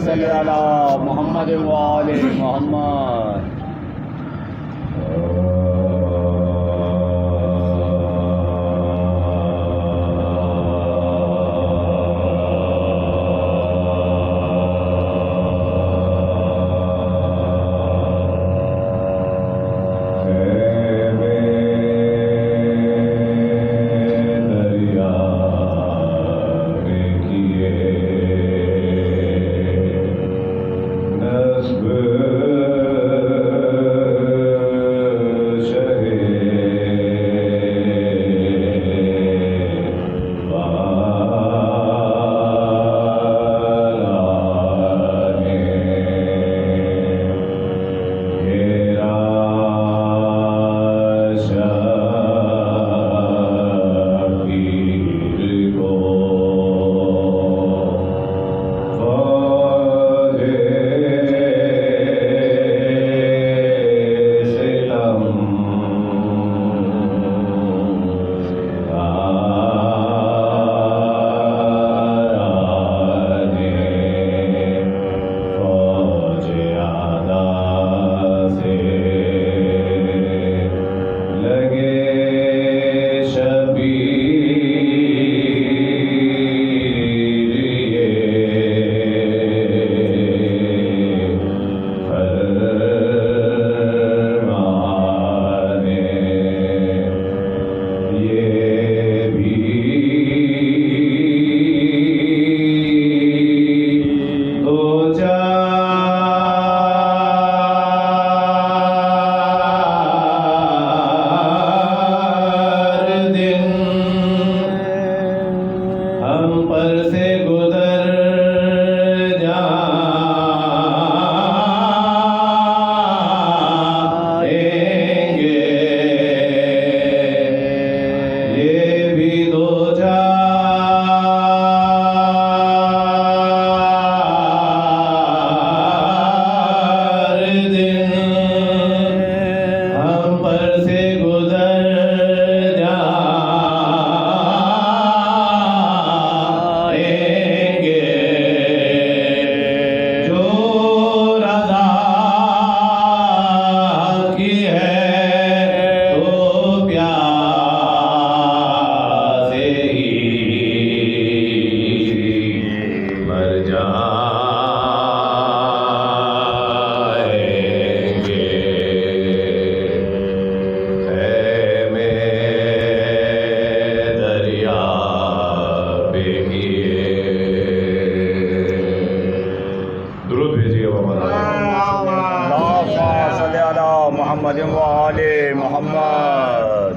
सल्ली अला मोहम्मद व आले मोहम्मद। मोहम्मद व आले मोहम्मद।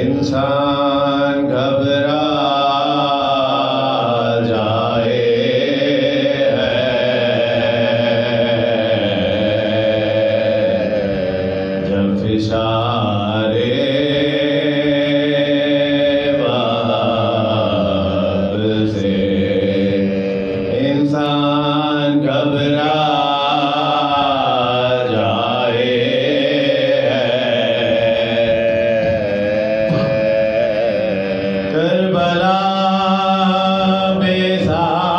इंसान घबरा जाए जब इशारे बात से इंसान घबरा करबला बेसाख्ता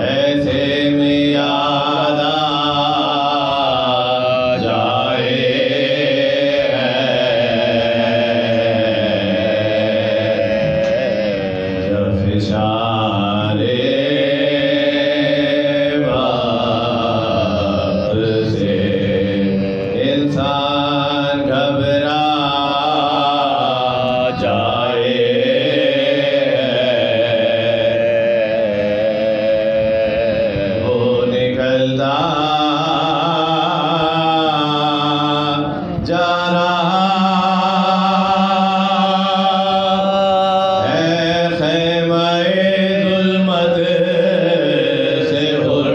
ऐसे में याद आ जाए जब इशारे बात से इंसान घबरा जा रहा है ख़ैमे ज़ुल्मत से हुर,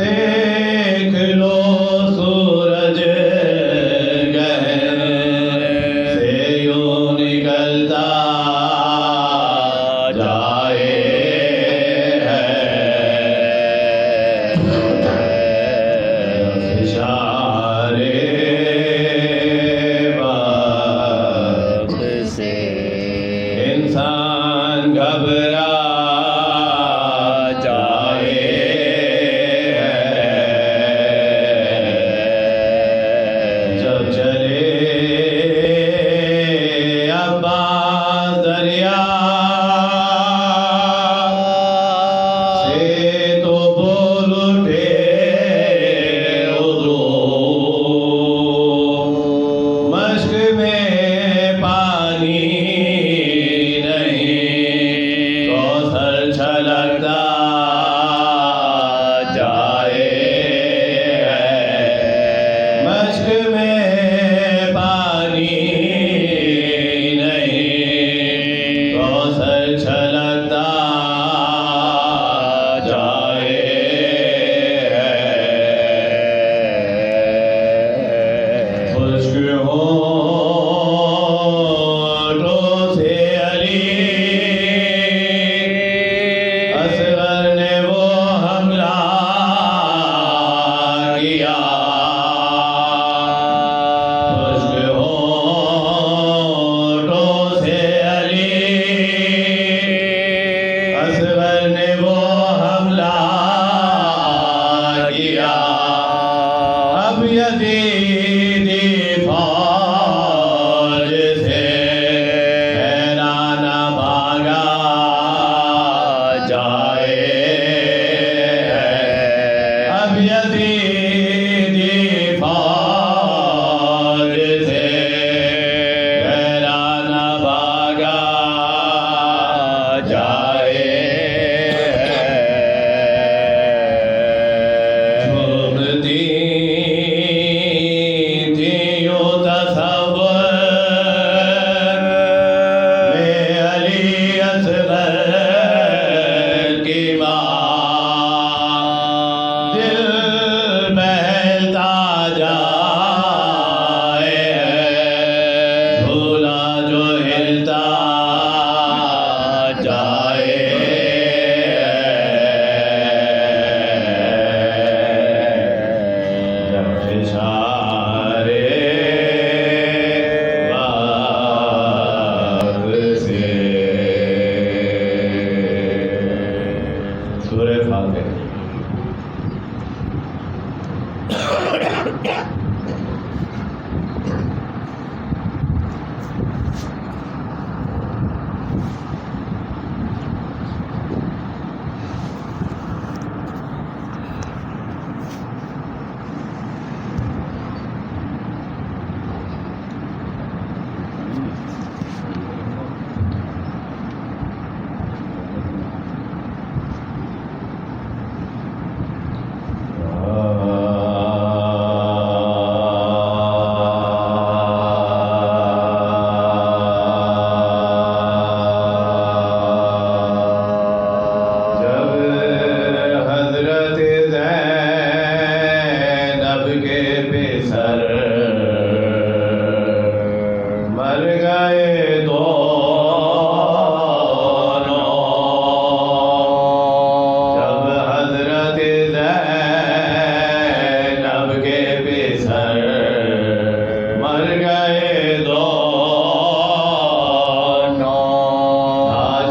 देख लो सूरज अश्क में पानी नहीं, कौसर छलकता जाए। खुश्क होठों से अली असगर ने वो हमला किया। खुश्क होठों से अली असगर ने वो हमला किया। अब यजीदी फौज से हैरान भागा जाए। अब यजीदी फौज से हैरान भागा जाए। झूमती थी यूं तसव्वुर में अली असगर की माँ। दिल बहलता जाए, झूला जो हिलता जाए। इशारे बात से सूरह फातिहा। जब हज़रत ज़ैनब के पिसर मर गए दोनों। जब हज़रत ज़ैनब के पिसर मर गए दोनों।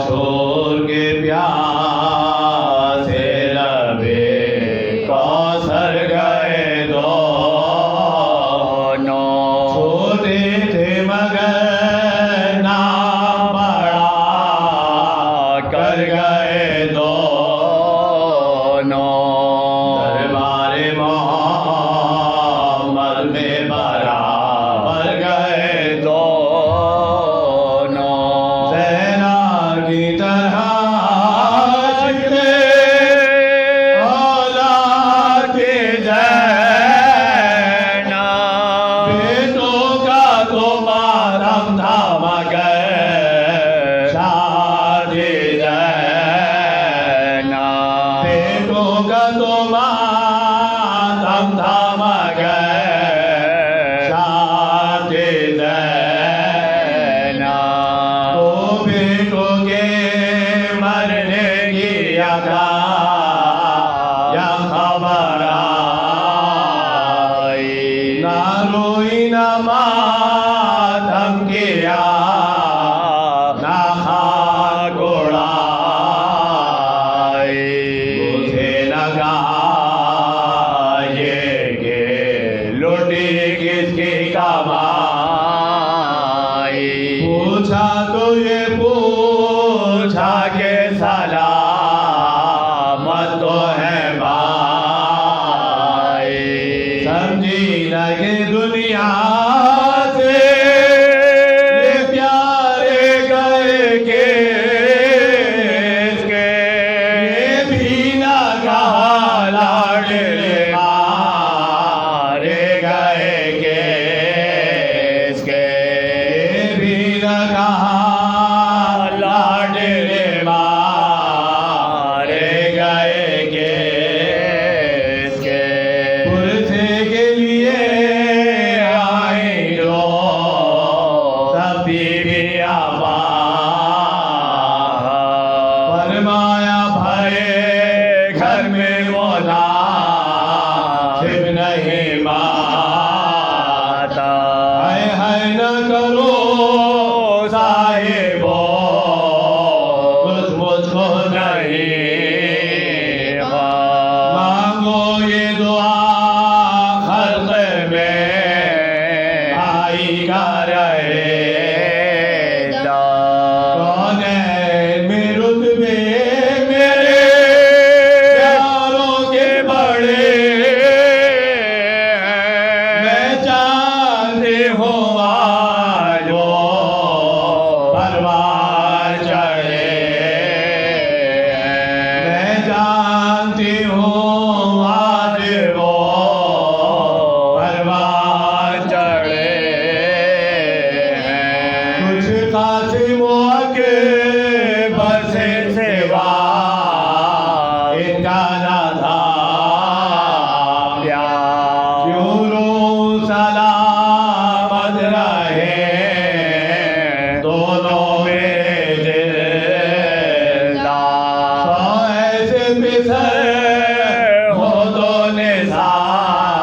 छोड़ के प्यासे लबे कौसर गए दोनों। छोटे थे मगर नाम बड़ा कर गए दोनों। दरबारे मोहम्मद में बराबर गए दोनों। ज़ैना की तरह औलाद के ज़ैना। बेटों का तो मातम था मगर शादी ज़ैना। बेटों का तो मातम था मगर शादी ज़ैना। तो बेटों के मरने की या खबर आई। ना रोई ना मातम किया, ना खाक उड़ाई। मुझे लगा ये के लुटी किसकी कमाई। पूछा तो ये पूछा के सलामत तो है भाई। समझी लगे दुनिया से ये प्यारे गए के ये भी ना कहा लाडले मारे गए परवान चढ़े हैं। कुछ कासिमों के बसे सेवा इनका ना था प्यार। क्यों सलामत रहे दोनों मेरे दिलदार। सौ ऐसे पिसर हो दो निसारे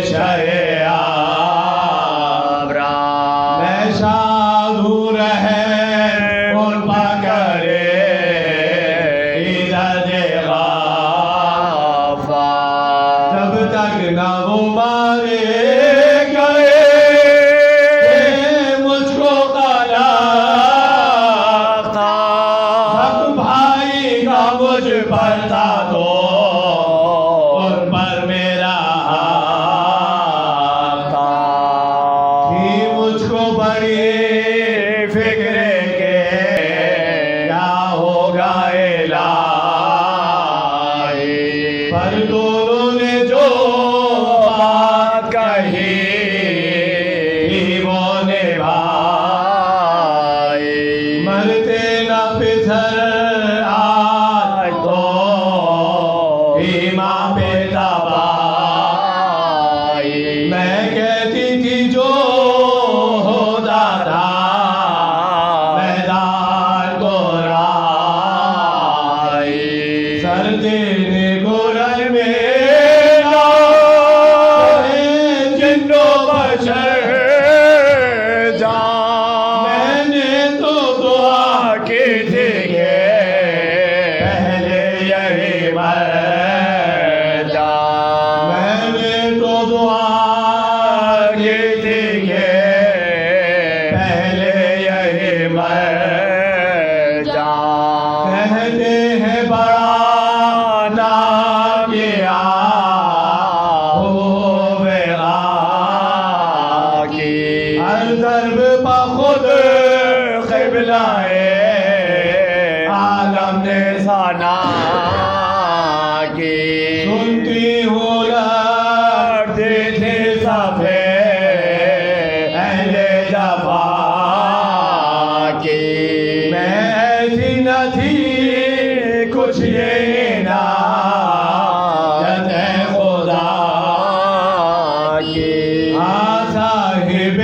शहे आबरा। मैं साधु रहे उन पकड़े इधर देवाफा। जब तक न वो मारे गए मुझको खलाफ था। हक भाई का मुझ पर था तो उन पर मेरा हाथ था। थी मुझको बड़ी फिक्र के क्या होगा इलाही। पर दोनों ने जो बात कही वो निभाई। मरते न पिसर आज तो माँ पे दबाई। मैं कहती थी जो होता था मैदान को राई। सर देने गुरर मेरा जिन्नो बशर जा। मैंने तो दुआ की थी कि पहले यही मर जा। मैंने तो दुआ की थी कि पहले यही मर जा। कहते हैं बड़ा नाम किया हो बेगा की। हर दर्ब पर खुद क़िबला-ए आलम ने साना की। सुनती हूँ लड़ते थे सफे अहले जफा की। मैं ऐसी न थी कुछ ये इनायत है खुदा की। हाँ साहिब